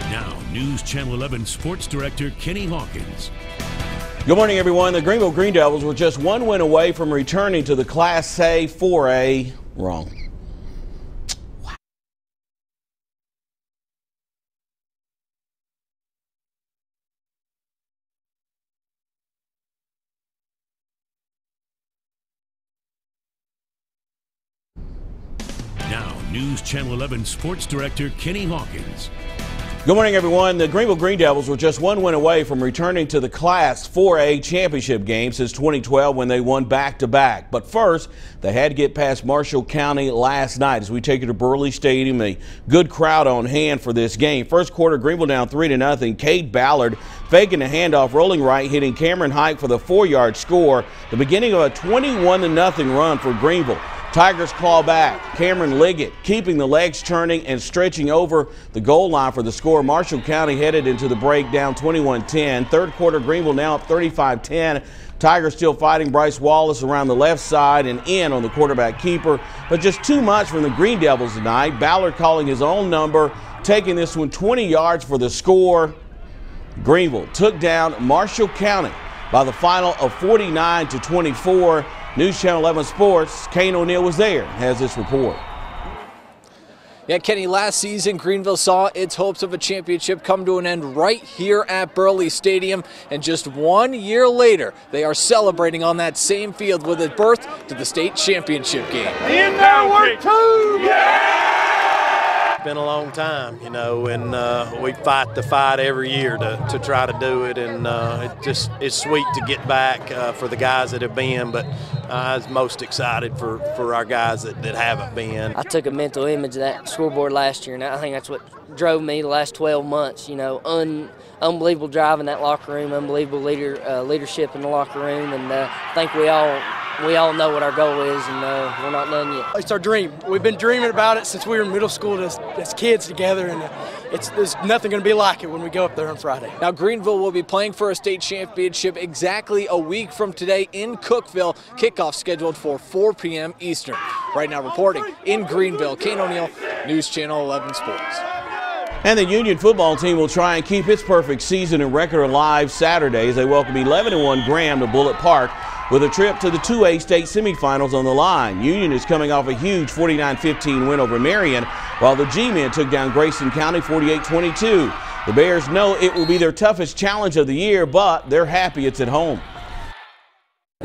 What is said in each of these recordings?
Now, News Channel 11 Sports Director Kenny Hawkins. Good morning, everyone. The Greenville Green Devils were just one win away from returning to the Class A 4A. Wrong. Now, News Channel 11 Sports Director Kenny Hawkins. Good morning, everyone. The Greenville Green Devils were just one win away from returning to the Class 4A championship game since 2012 when they won back-to-back. But first, they had to get past Marshall County last night as we take you to Burley Stadium. A good crowd on hand for this game. First quarter, Greenville down 3-0. Cade Ballard faking a handoff, rolling right, hitting Cameron Hike for the 4-yard score. The beginning of a 21-0 run for Greenville. Tigers claw back. Cameron Liggett keeping the legs turning and stretching over the goal line for the score. Marshall County headed into the break down 21-10. Third quarter, Greenville now up 35-10. Tigers still fighting. Bryce Wallace around the left side and in on the quarterback keeper. But just too much from the Green Devils tonight. Ballard calling his own number, taking this one 20 yards for the score. Greenville took down Marshall County by the final of 49-24. News Channel 11 Sports, Kane O'Neill was there, has this report. Yeah, Kenny, last season Greenville saw its hopes of a championship come to an end right here at Burley Stadium, and just 1 year later, they are celebrating on that same field with a berth to the state championship game. In there, work two! Yeah! It's been a long time, you know, and we fight the fight every year to try to do it, and it's sweet to get back for the guys that have been, but I was most excited for our guys that haven't been. I took a mental image of that scoreboard last year, and I think that's what drove me the last 12 months, you know, unbelievable drive in that locker room, unbelievable leadership in the locker room, and I think we all know what our goal is, and we're not done yet. It's our dream. We've been dreaming about it since we were in middle school as kids together, and there's nothing going to be like it when we go up there on Friday. Now, Greenville will be playing for a state championship exactly a week from today in Cookeville. Kickoff scheduled for 4 p.m. Eastern. Right now reporting in Greenville, Kane O'Neill, News Channel 11 Sports. And the Union football team will try and keep its perfect season and record alive Saturday as they welcome 11-1 Graham to Bullitt Park with a trip to the 2A state semifinals on the line. Union is coming off a huge 49-15 win over Marion, while the G-men took down Grayson County 48-22. The Bears know it will be their toughest challenge of the year, but they're happy it's at home.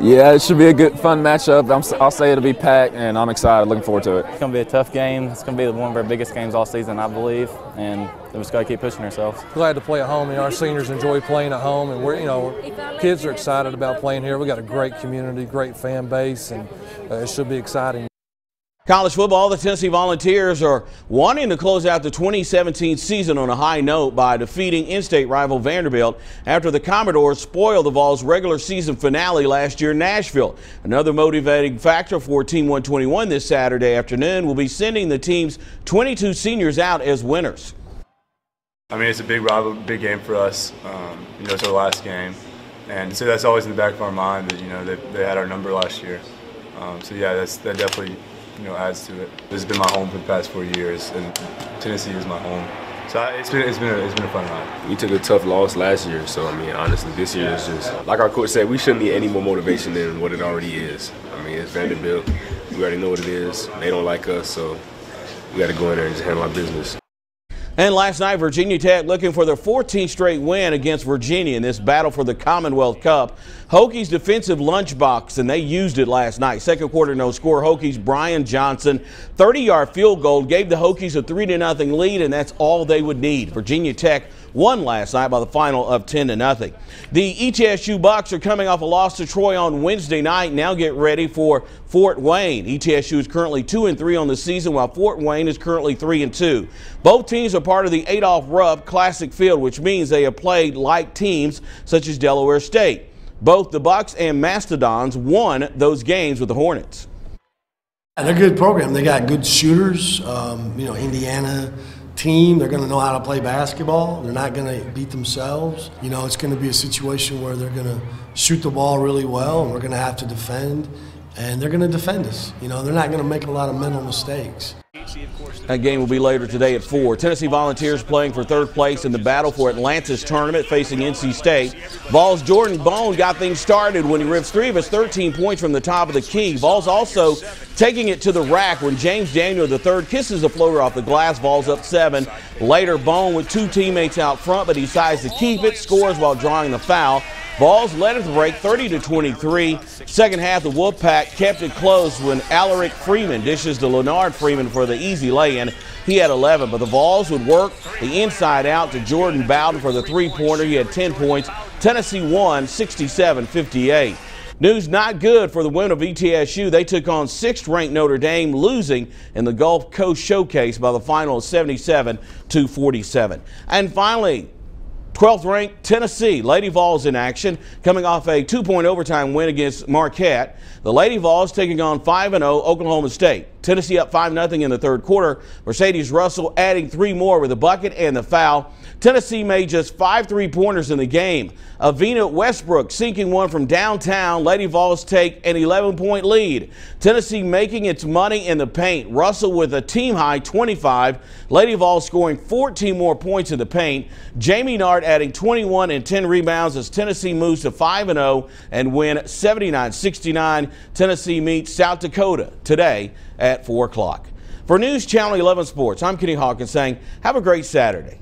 Yeah, it should be a good, fun matchup. I'll say it'll be packed, and I'm excited, looking forward to it. It's going to be a tough game. It's going to be one of our biggest games all season, I believe, and we just got to keep pushing ourselves. Glad to play at home. You know, our seniors enjoy playing at home, and kids are excited about playing here. We got a great community, great fan base, and it should be exciting. College football, the Tennessee Volunteers are wanting to close out the 2017 season on a high note by defeating in-state rival Vanderbilt after the Commodores spoiled the Vols' regular season finale last year in Nashville. Another motivating factor for Team 121 this Saturday afternoon will be sending the team's 22 seniors out as winners. I mean, it's a big rival, big game for us. It's our last game, and so that's always in the back of our mind that they had our number last year. So yeah, that definitely adds to it. This has been my home for the past 4 years, and Tennessee is my home. So it's been a fun ride. We took a tough loss last year, so I mean, honestly, this year is just like our coach said. We shouldn't need any more motivation than what it already is. I mean, it's Vanderbilt. We already know what it is. They don't like us, so we got to go in there and just handle our business. And last night, Virginia Tech looking for their 14th straight win against Virginia in this battle for the Commonwealth Cup. Hokies defensive lunchbox, and they used it last night. Second quarter no score. Hokies Brian Johnson 30-yard field goal gave the Hokies a 3-0 lead, and that's all they would need. Virginia Tech won last night by the final of 10-0. The ETSU Bucks are coming off a loss to Troy on Wednesday night. Now get ready for Fort Wayne. ETSU is currently 2-3 on the season, while Fort Wayne is currently 3-2. Both teams are part of the Adolph Rupp Classic Field, which means they have played like teams such as Delaware State. Both the Bucks and Mastodons won those games with the Hornets. They're a good program. They got good shooters. Indiana team. They're going to know how to play basketball. They're not going to beat themselves. It's going to be a situation where they're going to shoot the ball really well, and we're going to have to defend, and they're going to defend us. They're not going to make a lot of mental mistakes. That game will be later today at 4. Tennessee Volunteers playing for third place in the Battle for Atlantis tournament, facing NC State. Vols' Jordan Bone got things started when he rips 3 of his 13 points from the top of the key. Vols also taking it to the rack when James Daniel III kisses a floater off the glass. Vols up 7. Later, Bone with 2 teammates out front, but he decides to keep it, scores while drawing the foul. Vols led at the break 30-23. Second half, the Wolfpack kept it close when Alaric Freeman dishes to Leonard Freeman for the easy lay-in. He had 11, but the Vols would work the inside out to Jordan Bowden for the three-pointer. He had 10 points. Tennessee won 67-58. News not good for the women of ETSU. They took on 6th-ranked Notre Dame, losing in the Gulf Coast Showcase by the final of 77-47. And finally, 12th-ranked Tennessee. Lady Vols in action, coming off a 2-point overtime win against Marquette. The Lady Vols taking on 5-0 Oklahoma State. Tennessee up 5-0 in the third quarter. Mercedes Russell adding 3 more with a bucket and the foul. Tennessee made just 5 3-pointers in the game. Avina Westbrook sinking one from downtown. Lady Vols take an 11-point lead. Tennessee making its money in the paint. Russell with a team-high 25. Lady Vols scoring 14 more points in the paint. Jamie Nard adding 21 and 10 rebounds as Tennessee moves to 5-0 and win 79-69. Tennessee meets South Dakota today at 4 o'clock. For News Channel 11 Sports, I'm Kenny Hawkins saying have a great Saturday.